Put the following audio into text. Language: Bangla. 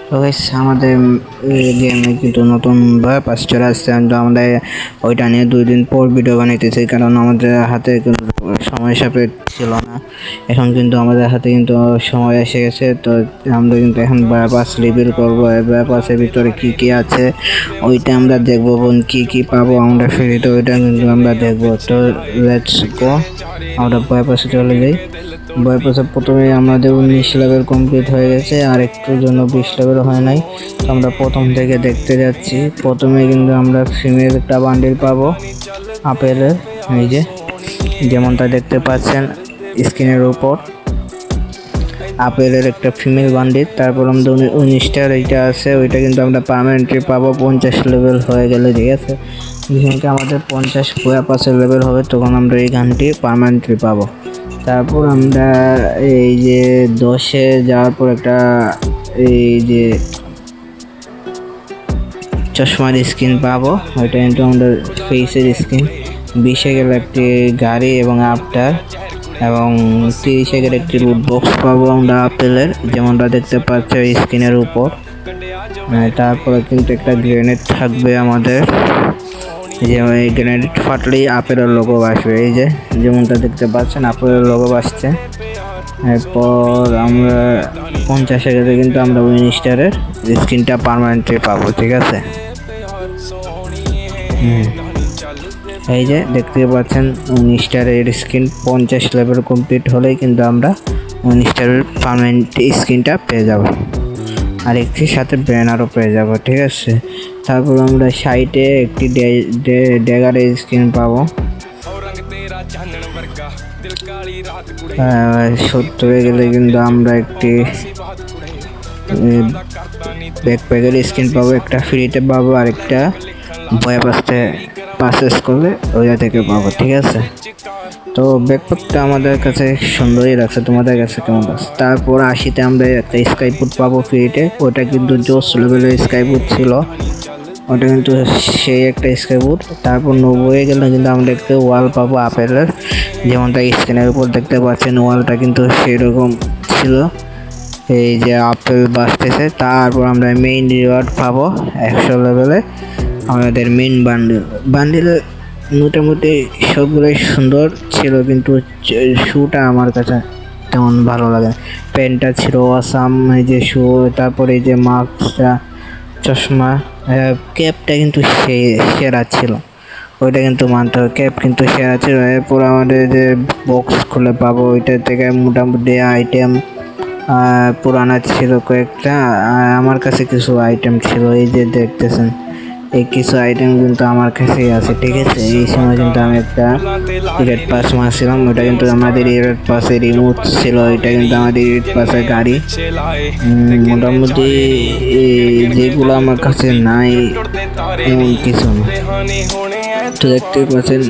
তো গাইস আমাদের গেমে কিন্তু নতুন পাস চলে আসছে, তো আমরা ওইটা নিয়ে 2 দিন পর ভিডিও বানাইতেছি, কারণ আমাদের হাতে কিন্তু সময় সাপেক্ষ ছিল না। এখন কিন্তু আমাদের হাতে কিন্তু সময় এসে গেছে, তো আমরা কিন্তু এখন পাস রিভিল করবো। পাসের ভিতরে কি কি আছে ওইটা আমরা দেখবো, কি কি পাবো আমরা ফ্রিতে ওইটা কিন্তু আমরা দেখবো। তো লেটস গো, আমরা পাসে চলে যাই। পাসে প্রথমে আমাদের 19 লেভেল কমপ্লিট হয়ে গেছে, আর একটুর জন্য 20 লেভেল হয় নাই। তো আমরা প্রথম থেকে দেখতে যাচ্ছি। প্রথমে কিন্তু আমরা ফিমেল একটা বান্ডিল পাবো আপেলের, এই যে যেমনটা দেখতে পাচ্ছেন স্ক্রিনের উপর, আপেলের একটা ফিমেল বান্ডিল। তারপর আমাদের 19টার এইটা আছে, ওইটা কিন্তু আমরা পার্মানেন্টলি পাবো 50 লেভেল হয়ে গেলে, ঠিক আছে। যেখানে আমাদের 50 পাসের লেভেল হবে তখন আমরা এই গানটি পার্মানেন্টলি পাবো। তারপর আমরা এই যে 10-এ যাওয়ার পর একটা এই যে চশমার স্কিন পাবো, ওইটা কিন্তু আমাদের ফেসের স্কিন। 20-এ গেলে একটি গাড়ি এবং আফটার, এবং 30-এ গেলে একটি লুট বক্স পাবো আমরা আপেলের, যেমনটা দেখতে পাচ্ছি স্ক্রিনের উপর। তারপরে কিন্তু একটা গ্রেনেড থাকবে আমাদের, যে এই গ্রেনেড ফাটলেই আপেলের লোগো আসবে, এই যে যেমনটা দেখতে পাচ্ছেন আপেলের লোগো আসছে। এরপর আমরা 50-এ গেলে কিন্তু আমরা উইনস্টারের স্ক্রিনটা পার্মানেন্টলি পাবো, ঠিক আছে। এই যে দেখতে পাচ্ছেন উইনস্টারের স্ক্রিন 50 লেভেল কমপ্লিট হলেই কিন্তু আমরা উইনস্টারের পার্মানেন্ট স্ক্রিনটা পেয়ে যাব, আর একটির সাথে ব্যানারও পেয়ে যাব, ঠিক আছে। তারপর আমরা সাইটে একটি ড্যাগারের স্ক্রিন পাবো। 70-এ গেলে কিন্তু আমরা একটি ব্যাকপ্যাকের স্ক্রিন পাবো, একটা ফ্রিতে পাবো, আর একটা বয়া পারচেস করলে ওইটা থেকে পাবো, ঠিক আছে। তো ব্যাকপ্যাকটা আমাদের কাছে সুন্দরই লাগছে, তোমাদের কাছে কেমন লাগছে? তারপর 80-তে আমরা একটা স্কাইপুট পাবো ফ্রিতে, ওটা কিন্তু জোস লেভেলের স্কাইপুট ছিল, ওটা কিন্তু সেই একটা স্কাইপুট। তারপর 90-এ গেলে কিন্তু আমরা একটা ওয়াল পাবো আপেলের, যেমনটা স্ক্রিনের উপর দেখতে পাচ্ছেন ওয়ালটা কিন্তু সেরকম ছিল, এই যে আপেল বাঁচতেছে। তারপর আমরা মেইন রিওয়ার্ড পাবো 100 লেভেলে আমাদের মেইন বান্ডিল মোটামুটি সবগুলোই সুন্দর ছিল, কিন্তু শুটা আমার কাছে তেমন ভালো লাগে। প্যান্টটা ছিল আসাম, এই যে শু, তারপরে এই যে মাস্কটা, চশমা, ক্যাপটা কিন্তু সেরা ছিল, ওইটা কিন্তু মানতে হবে, ক্যাপ কিন্তু সেরা ছিল। এরপর আমাদের যে বক্স খুলে পাবো, ওইটা থেকে মোটামুটি আইটেম পুরানা ছিল কয়েকটা, আমার কাছে কিছু আইটেম ছিল, এই যে দেখতেছেন এই কিছু আইটেম কিন্তু আমার কাছেই আছে, ঠিক আছে। এই সময় কিন্তু আমি একটা রেড পাস মারছিলাম, ওটা কিন্তু আমাদের রেড পাসের রিমোট ছিল, ওইটা কিন্তু আমাদের রেড পাসের গাড়ি। মোটামুটি যেগুলো আমার কাছে নাই এমন কিছু না। তো দেখতে পাচ্ছেন